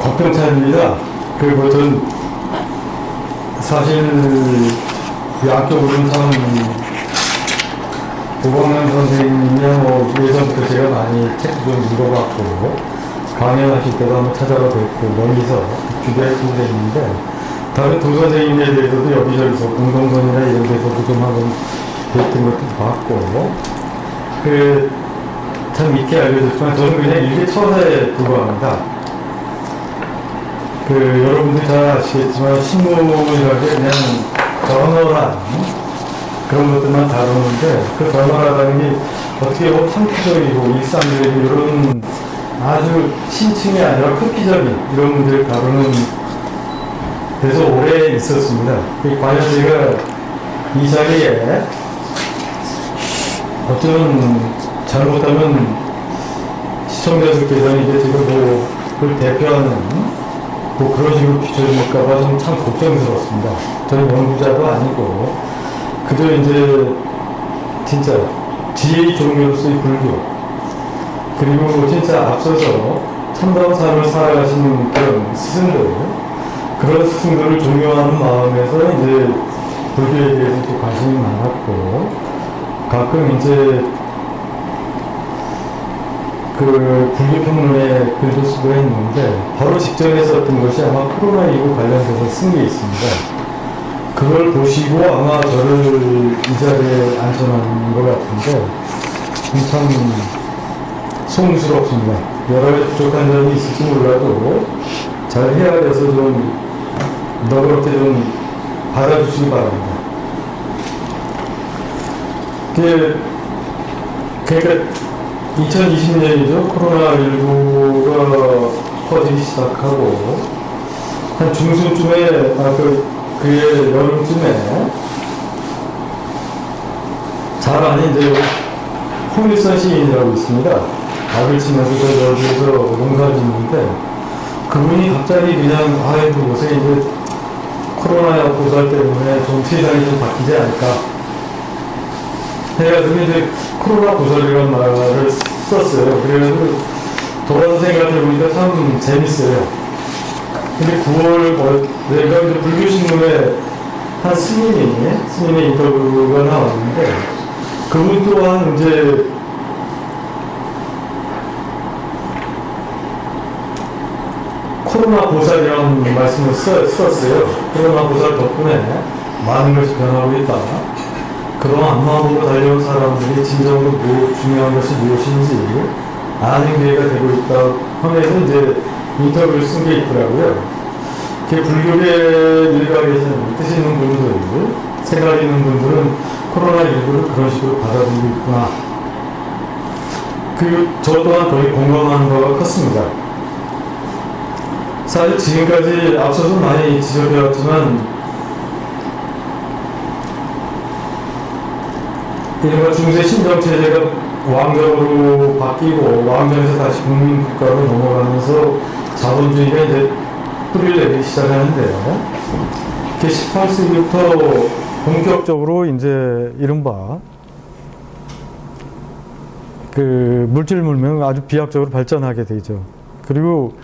걱정차입니다. 그리고 전 사실 약적으로는 참 고광남 선생님이야 뭐 예전부터 제가 많이 책도 좀 읽어봤고 강연하실 때도 한번 찾아가 뵙고 멀리서 기대하고 그랬는데 다른 도 선생님에 대해서도 여기저기서 공동선이나 이런 데서도 좀 한번 뵀던 것도 봤고 참 익히 알려졌지만 저는 그냥 일개 처사에 불과합니다. 여러분들이 잘 아시겠지만 신문이라는 게 그냥 저널한 그런 것들만 다루는데 그 저널하다는 게 어떻게 보면 상투적이고 일상적이고 이런 아주 신층이 아니라 크기적인 이런 문제를 다루는 데서 오래 있었습니다. 과연 제가 이 자리에 어쩌면 잘못하면 시청자들께서는 이게 지금 그걸 대표하는 그런 식으로 비춰질까봐 참 걱정스럽습니다. 저는 연구자도 아니고 그저 이제 진짜 지혜의 종류로서의 불교 그리고 진짜 앞서서 참다운 삶을 살아가시는 그런 스승들 그런 스승들을 존경하는 마음에서 이제 불교에 대해서 또 관심이 많았고 가끔 이제 불교 평론에 글도 쓰고 했는데 바로 직전에 썼던 것이 아마 코로나19 관련돼서 쓴 게 있습니다. 그걸 보시고 아마 저를 이 자리에 앉혀놓은 것 같은데 참 송스럽습니다. 여러 가지 부족한 점이 있을지 몰라도 잘 헤아려서 좀 너그럽게 좀 받아주시기 바랍니다. 그러니까 2020년이죠. 코로나19가 퍼지기 시작하고 한 중순쯤에 그의 여름쯤에 잘 아는 이제 홍일선 시인이라고 있습니다. 박을 치면서 저 여기에서 농사를 짓는데 그분이 갑자기 그냥 아이고 요새 이제 코로나 고살 때문에 좀 세상이 좀 바뀌지 않을까 해가지고 이제 코로나 고살이라는 말을 썼어요. 그래가지고 돌아서 생각해 보니까 참 재밌어요. 근데 9월 내가 이제 불교신문에 한 스님의 인터뷰가 나왔는데 그분 또한 이제 코로나 보살이라는 말씀을 썼어요. 코로나 보살 덕분에 많은 것이 변하고 있다. 그동안 앞마음으로 달려온 사람들이 진정으로 중요한 것이 무엇인지 아는 기회가 되고 있다 하면서 이제 인터뷰를 쓴 게 있더라고요. 불교계 일각에서는 뜻 있는 분들, 생각 있는 분들은 코로나19를 그런 식으로 받아들이고 있구나. 저 또한 거의 공감하는 바가 컸습니다. 사실 지금까지 앞서서 많이 지적해왔지만 이른바 중세 신정체제가 왕정으로 바뀌고 왕정에서 다시 국민국가로 넘어가면서 자본주의가 이제 뿌리를 내기 시작하는데요. 18세기부터 본격적으로 이제 이른바 물질 문명이 아주 비약적으로 발전하게 되죠. 그리고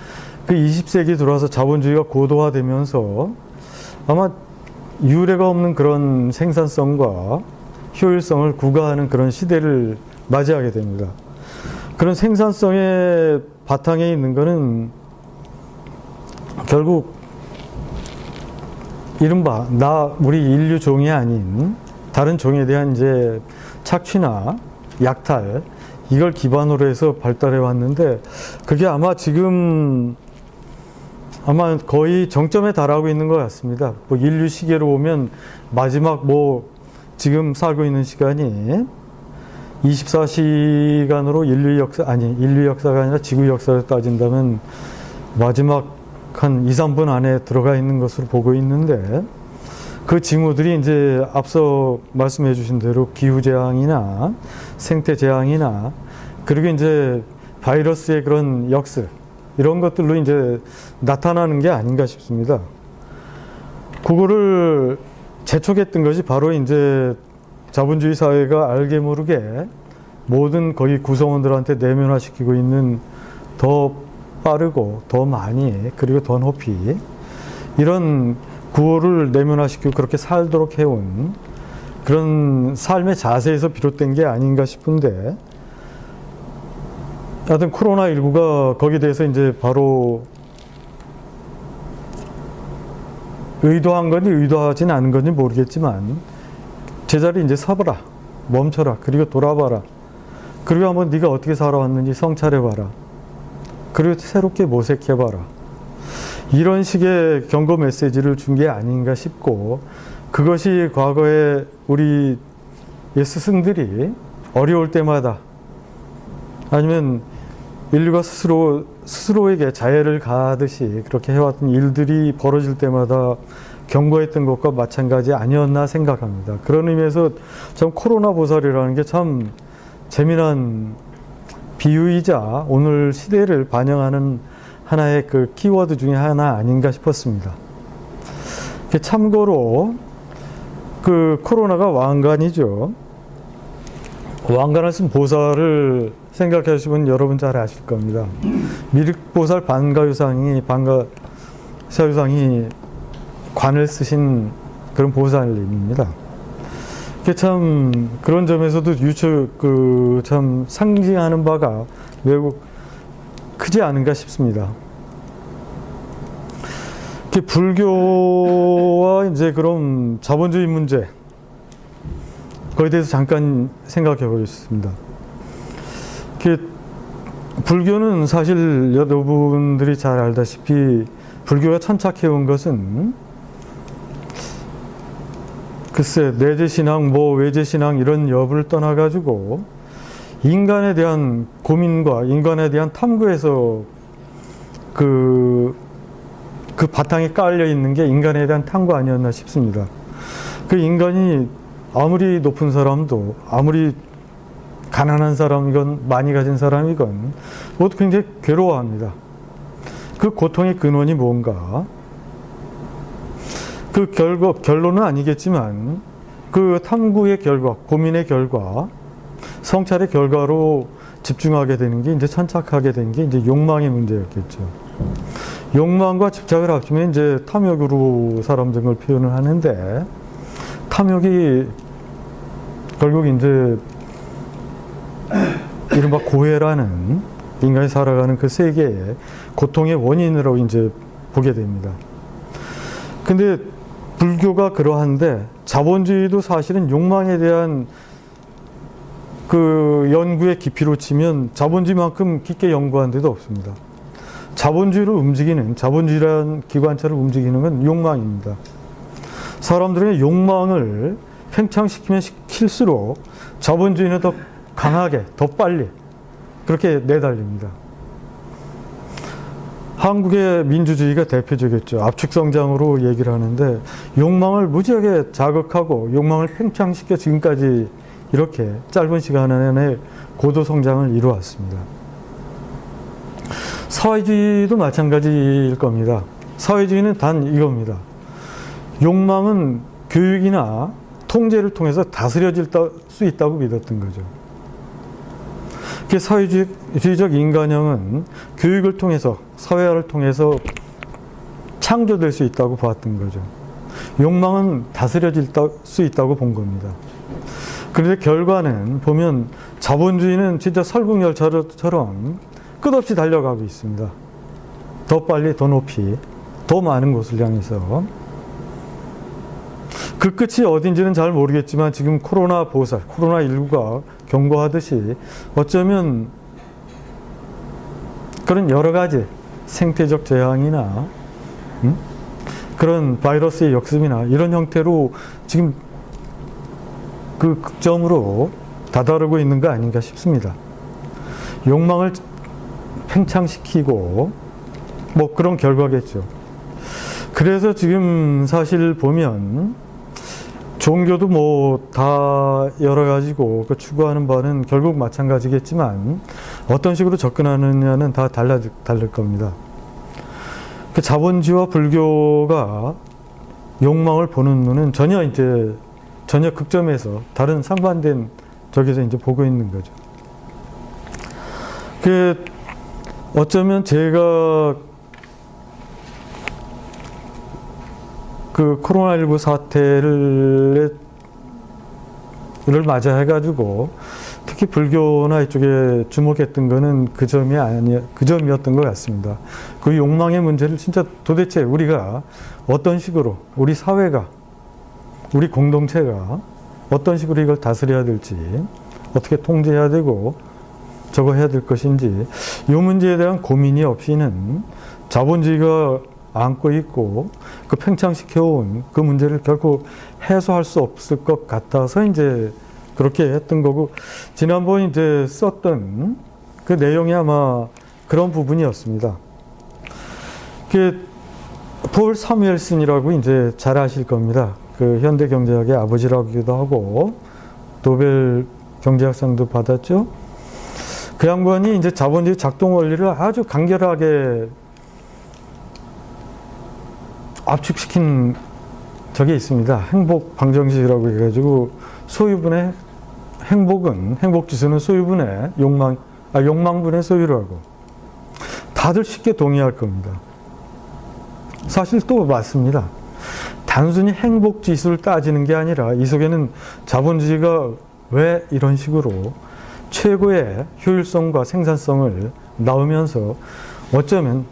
20세기 들어와서 자본주의가 고도화되면서 아마 유례가 없는 그런 생산성과 효율성을 구가하는 그런 시대를 맞이하게 됩니다. 그런 생산성의 바탕에 있는 것은 결국 이른바 우리 인류 종이 아닌 다른 종에 대한 이제 착취나 약탈 이걸 기반으로 해서 발달해 왔는데 그게 아마 지금 거의 정점에 달하고 있는 것 같습니다. 인류 시계로 보면 마지막 지금 살고 있는 시간이 24시간으로 인류 역사가 아니라 지구 역사를 따진다면 마지막 한 2, 3분 안에 들어가 있는 것으로 보고 있는데 그 징후들이 이제 앞서 말씀해 주신 대로 기후재앙이나 생태재앙이나 그리고 이제 바이러스의 그런 역습 이런 것들로 이제 나타나는 게 아닌가 싶습니다. 그거를 재촉했던 것이 바로 이제 자본주의 사회가 알게 모르게 모든 거기 구성원들한테 내면화시키고 있는 더 빠르고 더 많이 그리고 더 높이 이런 구호를 내면화시키고 그렇게 살도록 해온 그런 삶의 자세에서 비롯된 게 아닌가 싶은데, 하여튼 코로나19가 거기에 대해서 이제 바로 의도한 건지 의도하진 않은 건지 모르겠지만 제자리에 이제 서봐라, 멈춰라, 그리고 돌아봐라, 그리고 한번 네가 어떻게 살아왔는지 성찰해봐라, 그리고 새롭게 모색해봐라, 이런 식의 경고 메시지를 준 게 아닌가 싶고, 그것이 과거에 우리 스승들이 어려울 때마다 아니면 인류가 스스로에게 자해를 가하듯이 그렇게 해왔던 일들이 벌어질 때마다 경고했던 것과 마찬가지 아니었나 생각합니다. 그런 의미에서 참 코로나 보살이라는 게 참 재미난 비유이자 오늘 시대를 반영하는 하나의 그 키워드 중에 하나 아닌가 싶었습니다. 참고로 그 코로나가 왕관이죠. 왕관을 쓴 보살을 생각하시면 여러분 잘 아실 겁니다. 미륵보살 반가유상이 관을 쓰신 그런 보살님입니다. 참 그런 점에서도 참 상징하는 바가 매우 크지 않은가 싶습니다. 불교와 이제 그럼 자본주의 문제, 거기에 대해서 잠깐 생각해 보겠습니다. 불교는 사실 여러분들이 잘 알다시피 불교가 천착해온 것은 글쎄 내재신앙, 외재신앙 이런 여부를 떠나가지고 인간에 대한 고민과 인간에 대한 탐구에서 그 바탕에 깔려 있는 게 인간에 대한 탐구 아니었나 싶습니다. 그 인간이 아무리 높은 사람도, 아무리 가난한 사람이건 많이 가진 사람이건 모두 굉장히 괴로워합니다. 그 고통의 근원이 뭔가? 그 결론은 아니겠지만 그 탐구의 결과, 고민의 결과, 성찰의 결과로 집중하게 되는 게 이제 천착하게 된 게 이제 욕망의 문제였겠죠. 욕망과 집착을 합치면 이제 탐욕으로 사람들을 표현을 하는데, 탐욕이 결국 이제 이른바 고해라는 인간이 살아가는 그 세계의 고통의 원인으로 이제 보게 됩니다. 근데 불교가 그러한데 자본주의도 사실은 욕망에 대한 그 연구의 깊이로 치면 자본주의만큼 깊게 연구한 데도 없습니다. 자본주의를 움직이는, 자본주의라는 기관차를 움직이는 건 욕망입니다. 사람들의 욕망을 팽창시키면 시킬수록 자본주의는 더 강하게, 더 빨리 그렇게 내달립니다. 한국의 민주주의가 대표적이겠죠. 압축성장으로 얘기를 하는데 욕망을 무지하게 자극하고 욕망을 팽창시켜 지금까지 이렇게 짧은 시간 안에 고도성장을 이루었습니다. 사회주의도 마찬가지일 겁니다. 사회주의는 단 이겁니다. 욕망은 교육이나 통제를 통해서 다스려질 수 있다고 믿었던 거죠. 사회주의적 인간형은 교육을 통해서, 사회화를 통해서 창조될 수 있다고 봤던 거죠. 욕망은 다스려질 수 있다고 본 겁니다. 그런데 결과는 보면 자본주의는 진짜 설국열차처럼 끝없이 달려가고 있습니다. 더 빨리, 더 높이, 더 많은 곳을 향해서. 그 끝이 어딘지는 잘 모르겠지만 지금 코로나19가 경고하듯이 어쩌면 그런 여러 가지 생태적 재앙이나 그런 바이러스의 역습이나 이런 형태로 지금 그 극점으로 다다르고 있는 거 아닌가 싶습니다. 욕망을 팽창시키고 뭐 그런 결과겠죠. 그래서 지금 사실 보면 종교도 뭐 다 여러 가지고 그 추구하는 바는 결국 마찬가지겠지만 어떤 식으로 접근하느냐는 다 다를 겁니다. 그 자본주의와 불교가 욕망을 보는 눈은 전혀 극점에서 다른 상반된 쪽에서 이제 보고 있는 거죠. 어쩌면 제가 그 코로나19 사태를 맞이해가지고 특히 불교나 이쪽에 주목했던 거는 그 점이었던 것 같습니다. 그 욕망의 문제를 진짜 도대체 우리가 어떤 식으로, 우리 사회가, 우리 공동체가 어떤 식으로 이걸 다스려야 될지, 어떻게 통제해야 되고 저거 해야 될 것인지, 이 문제에 대한 고민이 없이는 자본주의가 안고 있고 그 팽창시켜온 그 문제를 결코 해소할 수 없을 것 같아서 이제 그렇게 했던 거고, 지난번 이제 썼던 그 내용이 아마 그런 부분이었습니다. 폴 사무엘슨이라고 이제 잘 아실 겁니다. 그 현대 경제학의 아버지라기도 하고 노벨 경제학상도 받았죠. 그 양반이 이제 자본주의 작동 원리를 아주 간결하게 압축시킨 적이 있습니다. 행복 방정식이라고 해가지고 소유분의 행복은, 행복지수는 소유분의 욕망분의 소유라고. 다들 쉽게 동의할 겁니다. 사실 또 맞습니다. 단순히 행복지수를 따지는 게 아니라 이 속에는 자본주의가 왜 이런 식으로 최고의 효율성과 생산성을 낳으면서 어쩌면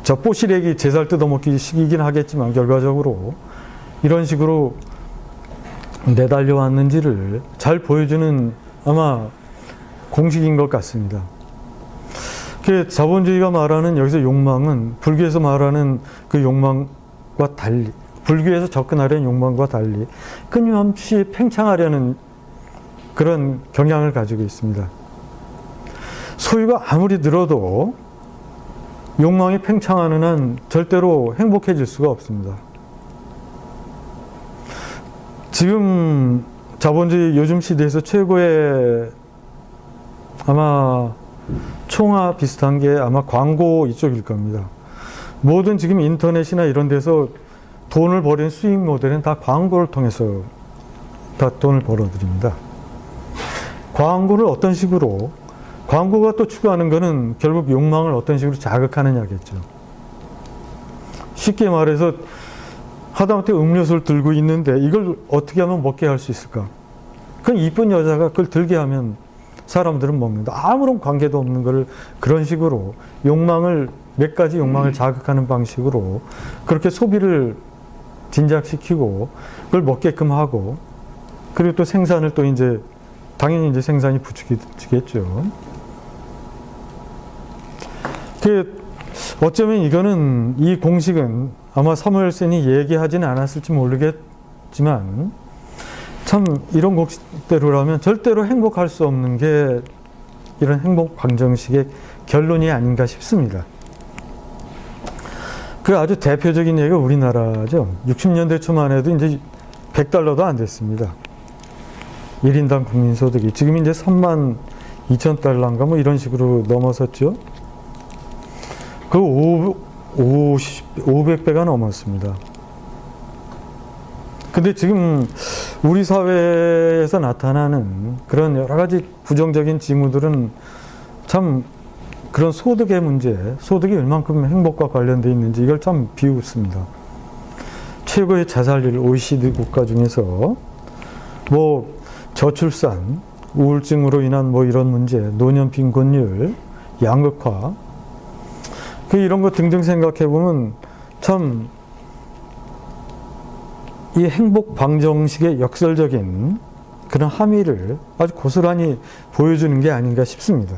저 뽀시래기 제살 뜯어먹기 식이긴 하겠지만 결과적으로 이런 식으로 내달려 왔는지를 잘 보여주는 아마 공식인 것 같습니다. 그 자본주의가 말하는 여기서 욕망은 불교에서 말하는 그 욕망과 달리, 불교에서 접근하려는 욕망과 달리 끊임없이 팽창하려는 그런 경향을 가지고 있습니다. 소유가 아무리 늘어도 욕망이 팽창하는 한 절대로 행복해질 수가 없습니다. 지금 자본주의 요즘 시대에서 최고의 아마 총화 비슷한 게 아마 광고 이쪽일 겁니다. 모든 지금 인터넷이나 이런 데서 돈을 버리는 수익 모델은 다 광고를 통해서 다 돈을 벌어들입니다. 광고를 어떤 식으로, 광고가 또 추구하는 거는 결국 욕망을 어떤 식으로 자극하느냐겠죠. 쉽게 말해서 하다못해 음료수를 들고 있는데 이걸 어떻게 하면 먹게 할 수 있을까? 그럼 이쁜 여자가 그걸 들게 하면 사람들은 먹는다. 아무런 관계도 없는 거를 그런 식으로 욕망을, 몇 가지 욕망을 자극하는 방식으로 그렇게 소비를 진작시키고 그걸 먹게끔 하고, 그리고 또 생산을 또 이제 당연히 이제 생산이 부추기겠죠. 어쩌면 이거는, 이 공식은 아마 사무엘슨이 얘기하지는 않았을지 모르겠지만 참 이런 공식대로라면 절대로 행복할 수 없는 게 이런 행복 방정식의 결론이 아닌가 싶습니다. 그 아주 대표적인 예가 우리나라죠. 60년대 초만 해도 이제 $100도 안 됐습니다. 1인당 국민소득이. 지금 이제 32,000달러인가 뭐 이런 식으로 넘어섰죠. 그 500배가 넘었습니다. 근데 지금 우리 사회에서 나타나는 그런 여러 가지 부정적인 징후들은 참 그런 소득의 문제, 소득이 얼만큼 행복과 관련되어 있는지 이걸 참 비웃습니다. 최고의 자살률 OECD 국가 중에서 뭐 저출산, 우울증으로 인한 뭐 이런 문제, 노년 빈곤율, 양극화, 이런 거 등등 생각해 보면 참 이 행복 방정식의 역설적인 그런 함의를 아주 고스란히 보여주는 게 아닌가 싶습니다.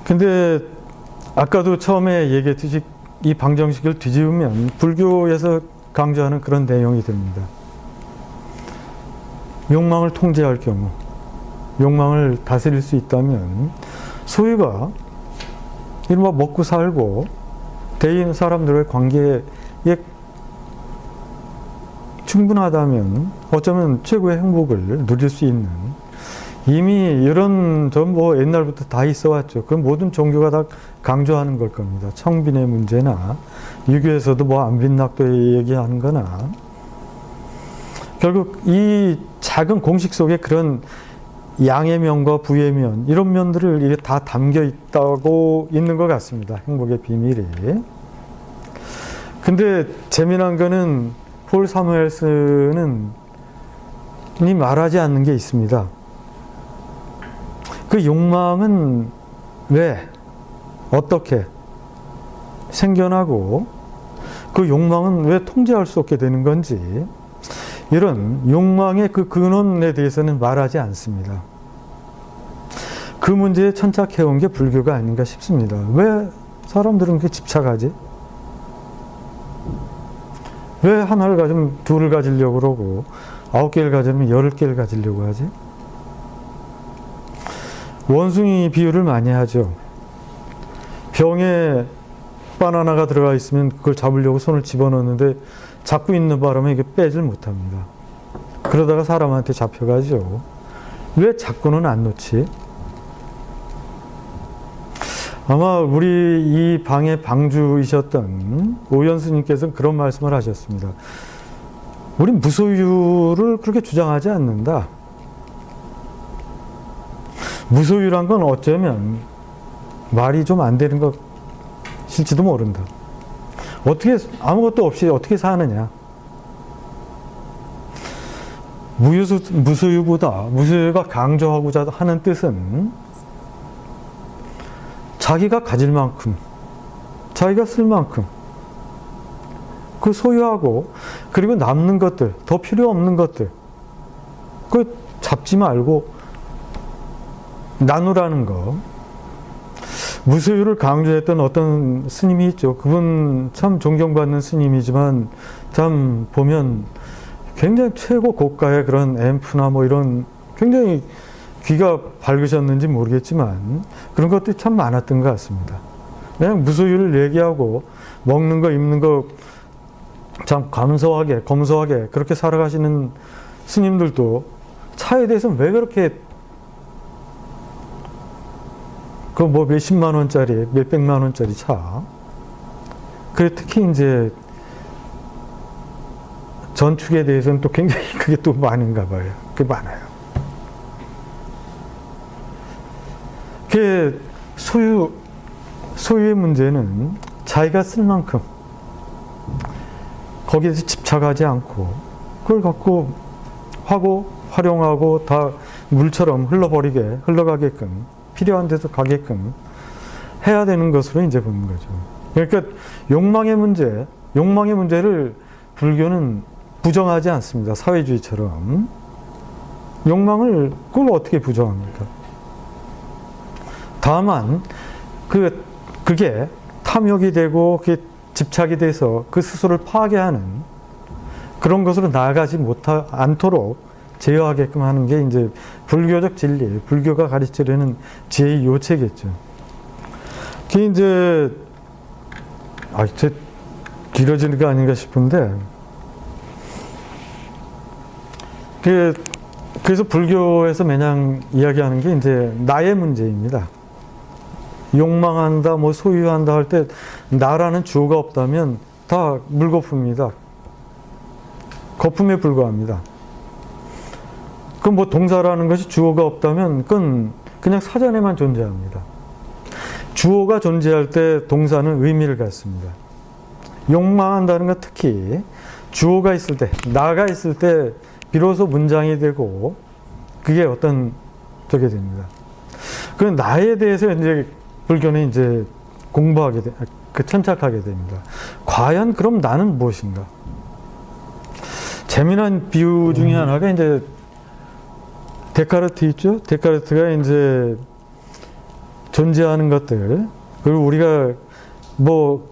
근데 아까도 처음에 얘기했듯이 이 방정식을 뒤집으면 불교에서 강조하는 그런 내용이 됩니다. 욕망을 통제할 경우, 욕망을 다스릴 수 있다면 소유가 이른바 먹고 살고 대인 사람들의 관계에 충분하다면 어쩌면 최고의 행복을 누릴 수 있는, 이미 이런 전 뭐 옛날부터 다 있어 왔죠. 그 모든 종교가 다 강조하는 걸 겁니다. 청빈의 문제나 유교에서도 뭐 안빈낙도 얘기하는 거나, 결국 이 작은 공식 속에 그런 양의 면과 부의 면, 이런 면들을 이게 다 담겨 있다고 있는 것 같습니다. 행복의 비밀이. 근데 재미난 거는 폴 사무엘슨은 이 말하지 않는 게 있습니다. 그 욕망은 왜, 어떻게 생겨나고 그 욕망은 왜 통제할 수 없게 되는 건지, 이런 욕망의 그 근원에 대해서는 말하지 않습니다. 그 문제에 천착해온 게 불교가 아닌가 싶습니다. 왜 사람들은 그렇게 집착하지? 왜 하나를 가지면 둘을 가지려고 그러고 9개를 가지면 10개를 가지려고 하지? 원숭이 비유를 많이 하죠. 병에 바나나가 들어가 있으면 그걸 잡으려고 손을 집어넣는데 잡고 있는 바람에 이게 빼질 못합니다. 그러다가 사람한테 잡혀가죠. 왜 자꾸는 안 놓지? 아마 우리 이 방의 방주이셨던 오연 스님께서는 그런 말씀을 하셨습니다. 우린 무소유를 그렇게 주장하지 않는다. 무소유란 건 어쩌면 말이 좀 안 되는 것일지도 모른다. 어떻게, 아무것도 없이 어떻게 사느냐. 무소유보다, 무소유가 강조하고자 하는 뜻은 자기가 가질 만큼, 자기가 쓸 만큼, 그 소유하고, 그리고 남는 것들, 더 필요 없는 것들, 그 잡지 말고 나누라는 거. 무소유를 강조했던 어떤 스님이 있죠. 그분 참 존경받는 스님이지만, 참 보면 굉장히 최고 고가의 그런 앰프나 뭐 이런 굉장히 귀가 밝으셨는지 모르겠지만 그런 것들이 참 많았던 것 같습니다. 그냥 무소유를 얘기하고 먹는 거 입는 거 참 감소하게 검소하게 그렇게 살아가시는 스님들도 차에 대해서는 왜 그렇게 그 뭐 몇십만 원짜리 몇백만 원짜리 차, 그래 특히 이제 전축에 대해서는 또 굉장히 그게 또 많은가 봐요. 그게 많아요. 그 소유의 문제는 자기가 쓸 만큼 거기에서 집착하지 않고 그걸 갖고 하고 활용하고 다 물처럼 흘러가게끔 필요한 데서 가게끔 해야 되는 것으로 이제 보는 거죠. 그러니까 욕망의 문제를 불교는 부정하지 않습니다. 사회주의처럼. 욕망을 그걸 어떻게 부정합니까? 다만 그게 탐욕이 되고 그게 집착이 돼서 그 스스로를 파괴하는 그런 것으로 나아가지 않도록 제어하게끔 하는 게 이제 불교적 진리, 불교가 가르치려는 지혜의 요체겠죠. 그게 이제 길어지는 거 아닌가 싶은데, 그래서 불교에서 매년 이야기하는 게 이제 나의 문제입니다. 욕망한다, 뭐 소유한다 할 때 나라는 주어가 없다면 다 물거품입니다. 거품에 불과합니다. 그럼 뭐 동사라는 것이 주어가 없다면 그건 그냥 사전에만 존재합니다. 주어가 존재할 때 동사는 의미를 갖습니다. 욕망한다는 건 특히 주어가 있을 때, 나가 있을 때 비로소 문장이 되고 그게 어떤 저게 됩니다. 그 나에 대해서 이제 불교는 이제 천착하게 됩니다. 과연 그럼 나는 무엇인가? 재미난 비유 중에 하나가 이제 데카르트 있죠? 데카르트가 이제 존재하는 것들, 그리고 우리가 뭐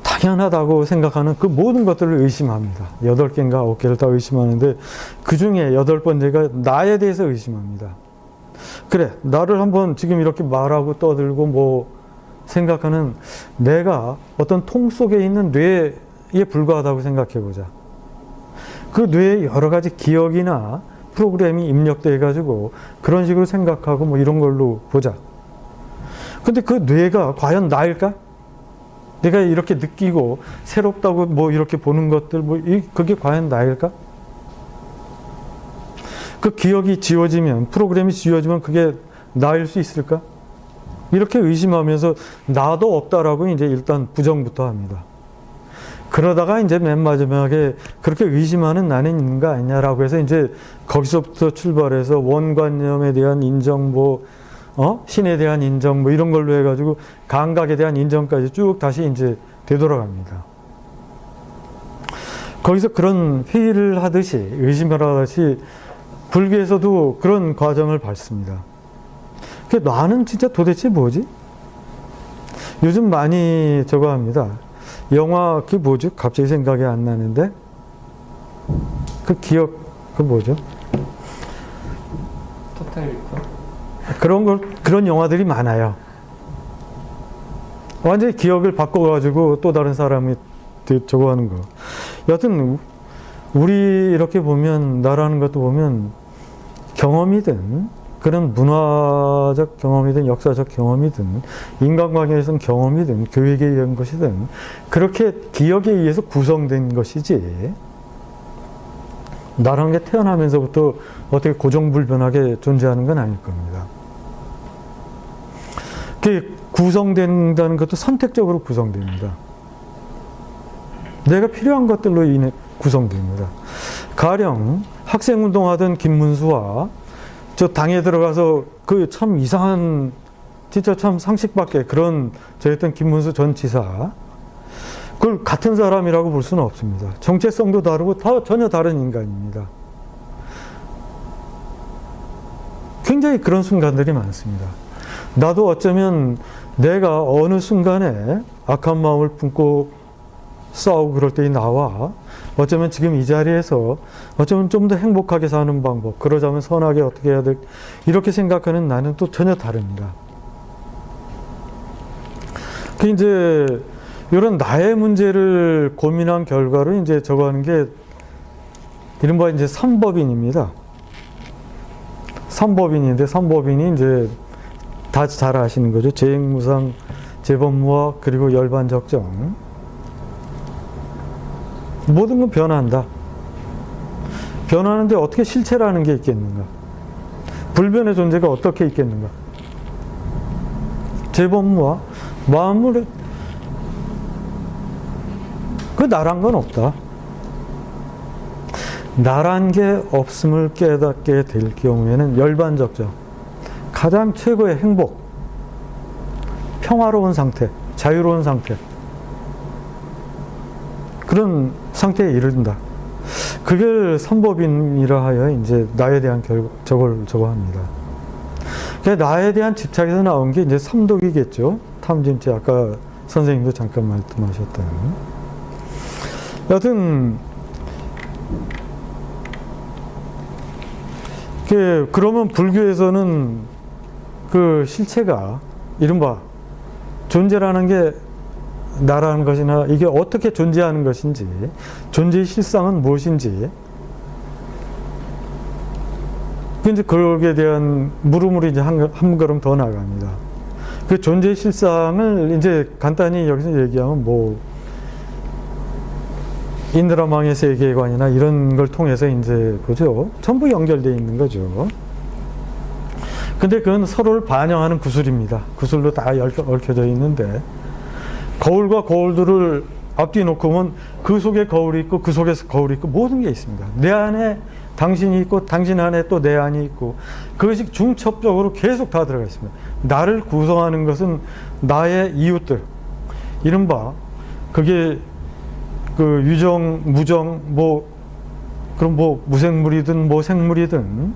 당연하다고 생각하는 그 모든 것들을 의심합니다. 8개인가 9개를 다 의심하는데 그 중에 8번째가 나에 대해서 의심합니다. 그래, 나를 한번 지금 이렇게 말하고 떠들고 뭐 생각하는 내가 어떤 통 속에 있는 뇌에 불과하다고 생각해 보자. 그 뇌에 여러 가지 기억이나 프로그램이 입력돼 가지고 그런 식으로 생각하고 뭐 이런 걸로 보자. 근데 그 뇌가 과연 나일까? 내가 이렇게 느끼고 새롭다고 뭐 이렇게 보는 것들, 그게 과연 나일까? 그 기억이 지워지면, 프로그램이 지워지면 그게 나일 수 있을까? 이렇게 의심하면서 나도 없다라고 이제 일단 부정부터 합니다. 그러다가 이제 맨 마지막에 그렇게 의심하는 나는 있는 거 아니냐라고 해서 이제 거기서부터 출발해서 원관념에 대한 인정, 신에 대한 인정, 이런 걸로 해가지고 감각에 대한 인정까지 쭉 다시 이제 되돌아갑니다. 거기서 그런 회의를 하듯이, 의심을 하듯이 불교에서도 그런 과정을 밟습니다. 나는 진짜 도대체 뭐지? 요즘 많이 저거 합니다. 영화 그 뭐죠? 갑자기 생각이 안 나는데 그 기억 그 뭐죠? 토탈 리콜? 그런 영화들이 많아요. 완전히 기억을 바꿔가지고 또 다른 사람이 저거 하는 거. 여하튼 우리 이렇게 보면, 나라는 것도 보면 경험이든 그런 문화적 경험이든 역사적 경험이든 인간관계에서는 경험이든 교육에 의한 것이든 그렇게 기억에 의해서 구성된 것이지, 나라는 게 태어나면서부터 어떻게 고정불변하게 존재하는 건 아닐 겁니다. 그게 구성된다는 것도 선택적으로 구성됩니다. 내가 필요한 것들로 인해 구성됩니다. 가령 학생운동하던 김문수와 저 당에 들어가서 그 참 이상한, 진짜 참 상식 밖에 그런 저랬던 김문수 전 지사, 그걸 같은 사람이라고 볼 수는 없습니다. 정체성도 다르고 전혀 다른 인간입니다. 굉장히 그런 순간들이 많습니다. 나도 어쩌면 내가 어느 순간에 악한 마음을 품고 싸우고 그럴 때에 나와 어쩌면 지금 이 자리에서 어쩌면 좀 더 행복하게 사는 방법, 그러자면 선하게 어떻게 해야 될, 이렇게 생각하는 나는 또 전혀 다릅니다. 그 이제 이런 나의 문제를 고민한 결과로 이제 저거 하는 게 이른바 이제 삼법인입니다. 삼법인인데, 삼법인이 이제 다 잘 아시는 거죠. 재행무상, 재법무화, 그리고 열반적정. 모든 건 변한다. 변하는데 어떻게 실체라는 게 있겠는가? 불변의 존재가 어떻게 있겠는가? 재법무화, 마음을, 그 나란 건 없다. 나란 게 없음을 깨닫게 될 경우에는 열반적정, 가장 최고의 행복, 평화로운 상태, 자유로운 상태, 그런 상태에 이른다. 그게 삼법인이라 하여 이제 나에 대한 저거 합니다. 나에 대한 집착에서 나온 게 이제 삼독이겠죠. 탐진치, 아까 선생님도 잠깐 말씀하셨던. 여튼 그러면 불교에서는 그 실체가 이른바 존재라는 게 나라는 것이나 이게 어떻게 존재하는 것인지, 존재의 실상은 무엇인지, 이제 거기에 대한 물음으로 이제 한 걸음 더 나갑니다. 그 존재의 실상을 이제 간단히 여기서 얘기하면 인드라망의 세계관이나 이런 걸 통해서 이제 보죠. 전부 연결되어 있는 거죠. 근데 그건 서로를 반영하는 구슬입니다. 구슬로 다 얽혀져 있는데, 거울과 거울들을 앞뒤 놓고 보면 그 속에 거울이 있고 그 속에서 거울이 있고 모든 게 있습니다. 내 안에 당신이 있고 당신 안에 또 내 안이 있고, 그것이 중첩적으로 계속 다 들어가 있습니다. 나를 구성하는 것은 나의 이웃들, 이른바 그게 그 유정, 무정, 그럼 무생물이든 생물이든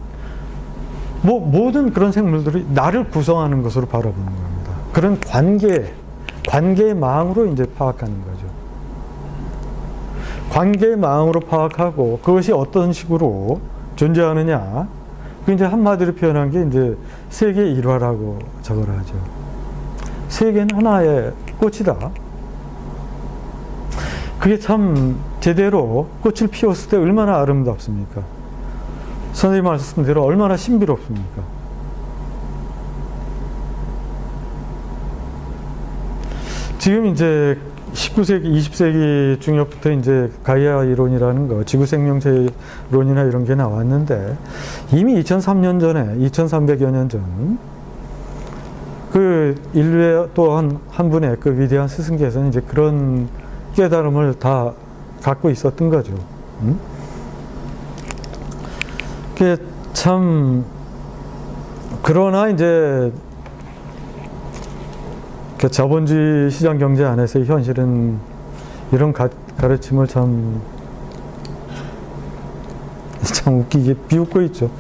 모든 그런 생물들이 나를 구성하는 것으로 바라보는 겁니다. 그런 관계의 망으로 이제 파악하는 거죠. 관계의 망으로 파악하고 그것이 어떤 식으로 존재하느냐, 그 이제 한마디로 표현한 게 이제 세계의 일화라고 저걸 하죠. 세계는 하나의 꽃이다. 그게 참 제대로 꽃을 피웠을 때 얼마나 아름답습니까? 선생님 말씀대로 얼마나 신비롭습니까? 지금 이제 19세기, 20세기 중엽부터 이제 가이아 이론이라는 거, 지구 생명체 이론이나 이런 게 나왔는데, 이미 2003년 전에, 2300여 년 전, 그 인류의 또 한 분의 그 위대한 스승께서는 이제 그런 깨달음을 다 갖고 있었던 거죠. 그게 참, 그러나 이제 그 자본주의 시장 경제 안에서의 현실은 이런 가르침을 참 웃기게 비웃고 있죠.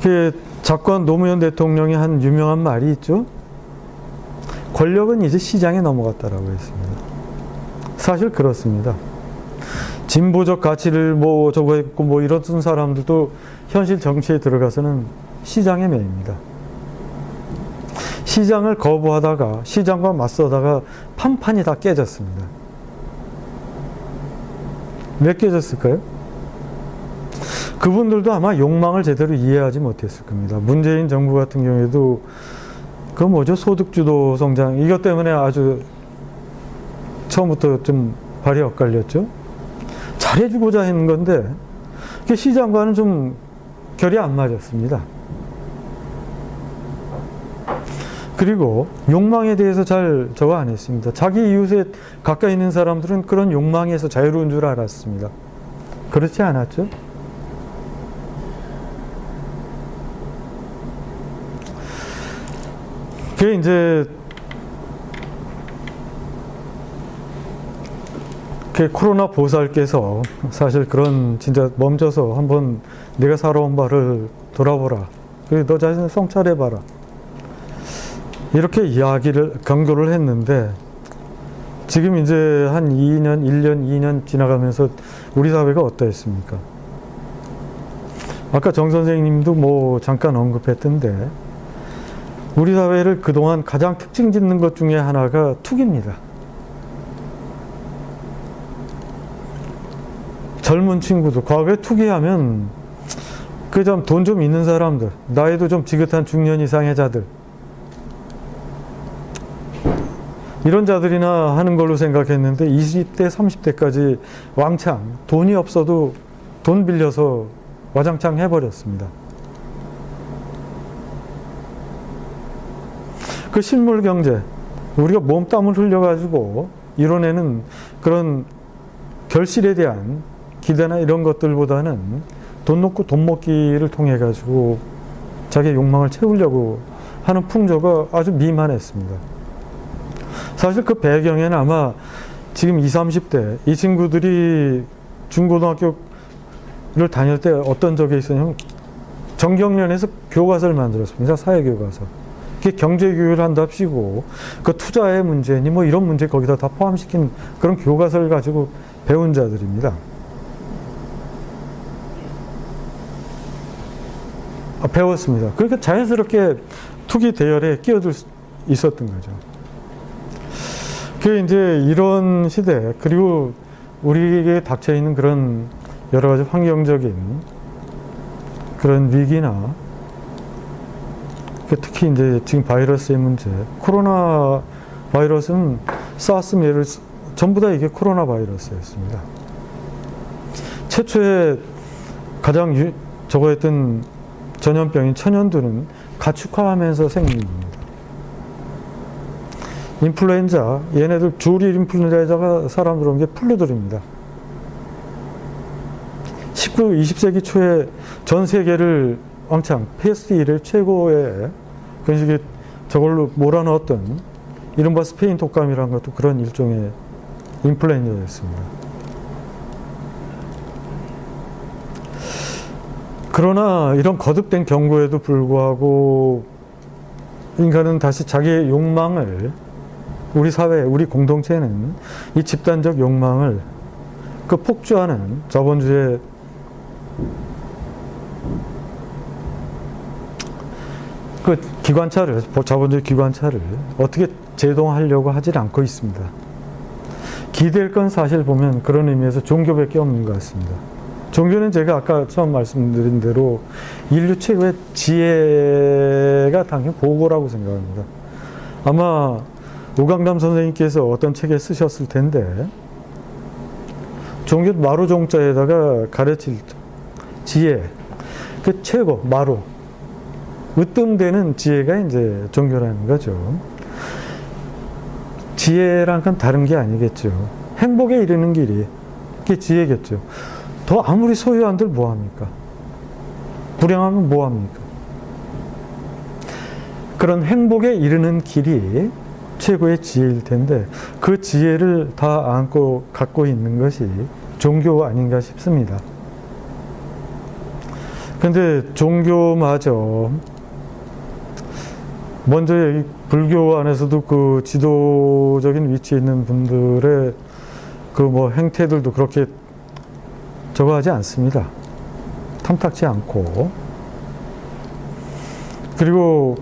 그 작관 노무현 대통령이 한 유명한 말이 있죠. 권력은 이제 시장에 넘어갔다라고 했습니다. 사실 그렇습니다. 진보적 가치를 뭐 저거 했고 뭐 이런 사람들도 현실 정치에 들어가서는 시장에 매입니다. 시장을 거부하다가 시장과 맞서다가 판판이 다 깨졌습니다. 왜 깨졌을까요? 그분들도 아마 욕망을 제대로 이해하지 못했을 겁니다. 문재인 정부 같은 경우에도 그 뭐죠? 소득주도 성장 이것 때문에 아주 처음부터 좀 발이 엇갈렸죠. 잘해주고자 했는 건데 시장과는 좀 결이 안 맞았습니다. 그리고 욕망에 대해서 잘 저거 안 했습니다. 자기 이웃에 가까이 있는 사람들은 그런 욕망에서 자유로운 줄 알았습니다. 그렇지 않았죠? 그게 이제 그 코로나 보살께서 사실 그런 진짜 멈춰서 한번 내가 살아온 바를 돌아보라. 그리고 너 자신을 성찰해봐라. 이렇게 경고를 했는데 지금 이제 한 2년, 1년, 2년 지나가면서 우리 사회가 어떠했습니까? 아까 정 선생님도 뭐 잠깐 언급했던데 우리 사회를 그동안 가장 특징 짓는 것 중에 하나가 투기입니다. 젊은 친구들, 과거에 투기하면 그 좀 돈 좀 있는 사람들, 나이도 좀 지긋한 중년 이상의 자들, 이런 자들이나 하는 걸로 생각했는데 20대, 30대까지 왕창 돈이 없어도 돈 빌려서 와장창 해버렸습니다. 그 실물 경제, 우리가 몸땀을 흘려가지고 이뤄내는 그런 결실에 대한 기대나 이런 것들보다는 돈 놓고 돈 먹기를 통해 가지고 자기의 욕망을 채우려고 하는 풍조가 아주 미만했습니다. 사실 그 배경에는 아마 지금 20, 30대 이 친구들이 중고등학교를 다닐 때 어떤 적이 있었냐면 정경련에서 교과서를 만들었습니다. 사회교과서. 그게 경제교육을 한답시고 그 투자의 문제니 뭐 이런 문제 거기다 다 포함시킨 그런 교과서를 가지고 배운 자들입니다. 배웠습니다. 그러니까 자연스럽게 투기 대열에 끼어들 수 있었던 거죠. 그게 이제 이런 시대, 그리고 우리에게 닥쳐 있는 그런 여러 가지 환경적인 그런 위기나, 특히 이제 지금 바이러스의 문제, 코로나 바이러스는 사스, 메르스, 전부 다 이게 코로나 바이러스였습니다. 최초에 가장 저거 했던 전염병인 천연두는 가축화하면서 생긴 겁니다. 인플루엔자, 얘네들 주일 인플루엔자가 사람들 온 게 플루들입니다. 20세기 초에 전 세계를 왕창 패스트 이래 최고의 그런 식의 저걸로 몰아넣었던 이른바 스페인 독감이라는 것도 그런 일종의 인플루엔자였습니다. 그러나 이런 거듭된 경고에도 불구하고 인간은 다시 자기의 욕망을, 우리 사회, 우리 공동체는 이 집단적 욕망을 그 폭주하는 자본주의 그 기관차를, 자본주의 기관차를 어떻게 제동하려고 하질 않고 있습니다. 기댈 건 사실 보면 그런 의미에서 종교밖에 없는 것 같습니다. 종교는 제가 아까 처음 말씀드린 대로 인류 최고의 지혜가 당연히 보고라고 생각합니다. 아마 오강남 선생님께서 어떤 책에 쓰셨을 텐데 종교 마루종자에다가 가르칠 지혜, 그 최고 마루 으뜸되는 지혜가 이제 종교라는 거죠. 지혜란 건 다른 게 아니겠죠. 행복에 이르는 길이 그게 지혜겠죠. 더 아무리 소유한들 뭐합니까? 불행하면 뭐합니까? 그런 행복에 이르는 길이 최고의 지혜일 텐데 그 지혜를 다 안고 갖고 있는 것이 종교 아닌가 싶습니다. 근데 종교마저 먼저 여기 불교 안에서도 그 지도적인 위치에 있는 분들의 그 뭐 행태들도 그렇게 저거 하지 않습니다. 탐탁지 않고. 그리고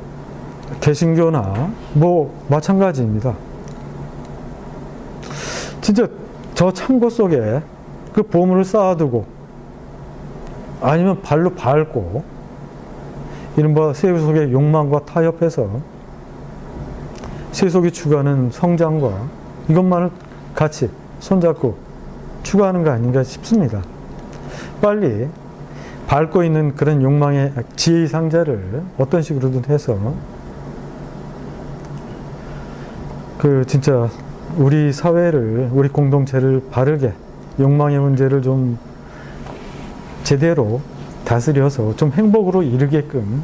개신교나 뭐 마찬가지입니다. 진짜 저 창고 속에 그 보물을 쌓아두고 아니면 발로 밟고 이른바 세속의 욕망과 타협해서 세속이 추구하는 성장과 이것만을 같이 손잡고 추구하는 거 아닌가 싶습니다. 빨리 밟고 있는 그런 욕망의 지혜의 상자를 어떤 식으로든 해서 그 진짜 우리 사회를, 우리 공동체를 바르게 욕망의 문제를 좀 제대로 다스려서 좀 행복으로 이르게끔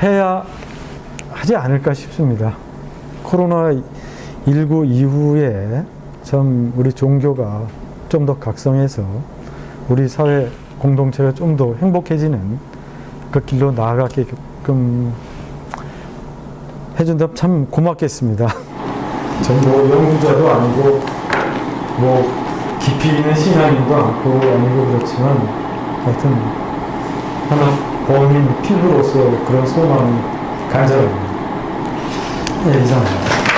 해야 하지 않을까 싶습니다. 코로나19 이후에 참 우리 종교가 좀 더 각성해서 우리 사회 공동체가 좀 더 행복해지는 그 길로 나아가게끔 해준다면 참 고맙겠습니다. 전 뭐 연구자도 아니고 뭐 깊이 있는 신앙인도 아니고 그렇지만 하여튼 하나 범인 피부로서 그런 소망이 간절합니다. 네, 이상입니다.